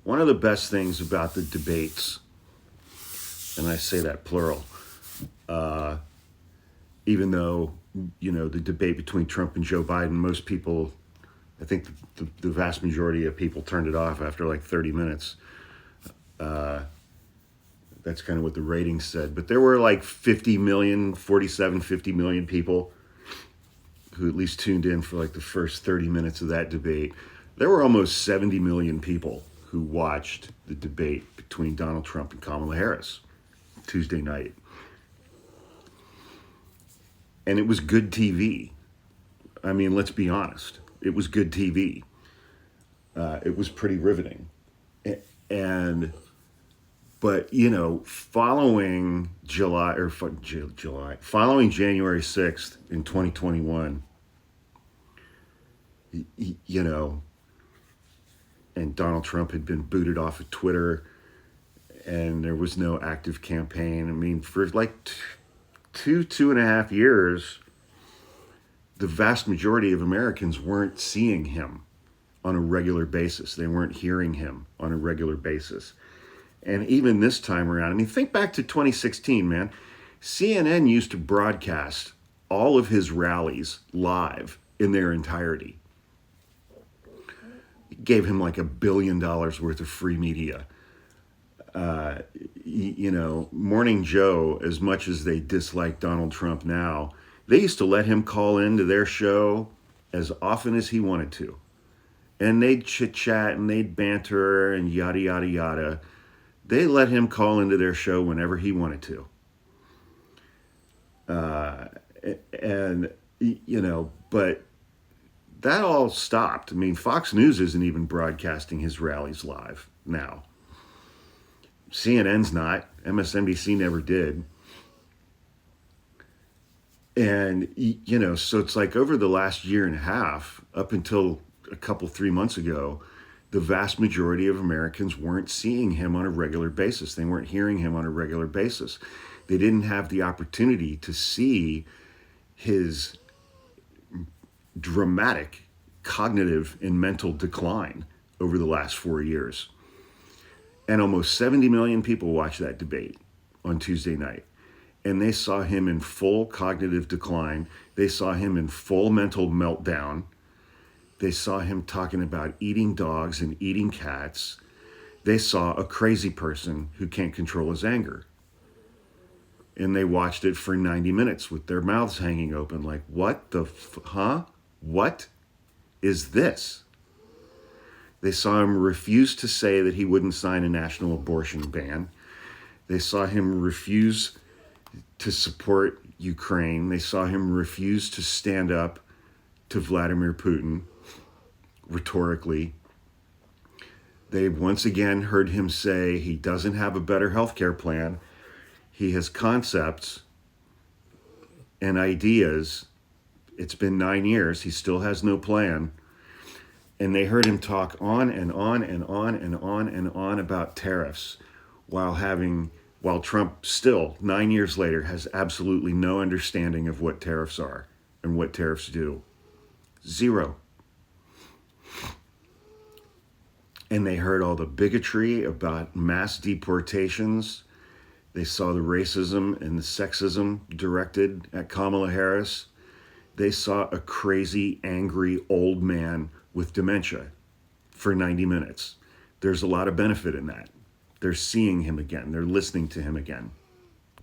one of the best things about the debates, and I say that plural, even though, the debate between Trump and Joe Biden, most people, I think the vast majority of people turned it off after like 30 minutes. That's kind of what the ratings said. But there were like 50 million people who at least tuned in for like the first 30 minutes of that debate. There were almost 70 million people who watched the debate between Donald Trump and Kamala Harris Tuesday night. And it was good TV. I mean, let's be honest. It was good TV. It was pretty riveting. But following following January 6th in 2021, and Donald Trump had been booted off of Twitter, and there was no active campaign. I mean, for like two and a half years, the vast majority of Americans weren't seeing him on a regular basis. They weren't hearing him on a regular basis. And even this time around, I mean, think back to 2016, man. CNN used to broadcast all of his rallies live in their entirety. It gave him like $1 billion worth of free media. Morning Joe, as much as they dislike Donald Trump now, they used to let him call into their show as often as he wanted to. And they'd chit-chat and they'd banter and yada, yada, yada. They let him call into their show whenever he wanted to. But that all stopped. I mean, Fox News isn't even broadcasting his rallies live now. CNN's not. MSNBC never did. And, so it's like over the last year and a half, up until a couple, 3 months ago, the vast majority of Americans weren't seeing him on a regular basis. They weren't hearing him on a regular basis. They didn't have the opportunity to see his dramatic cognitive and mental decline over the last 4 years. And almost 70 million people watched that debate on Tuesday night. And they saw him in full cognitive decline. They saw him in full mental meltdown. They saw him talking about eating dogs and eating cats. They saw a crazy person who can't control his anger. And they watched it for 90 minutes with their mouths hanging open like, what the, What is this? They saw him refuse to say that he wouldn't sign a national abortion ban. They saw him refuse to support Ukraine. They saw him refuse to stand up to Vladimir Putin rhetorically. They once again heard him say he doesn't have a better healthcare plan. He has concepts and ideas. It's been 9 years. He still has no plan. And they heard him talk on and on and on and on and on about tariffs while Trump still 9 years later has absolutely no understanding of what tariffs are and what tariffs do. Zero. And they heard all the bigotry about mass deportations. They saw the racism and the sexism directed at Kamala Harris. They saw a crazy, angry old man with dementia for 90 minutes. There's a lot of benefit in that. They're seeing him again. They're listening to him again.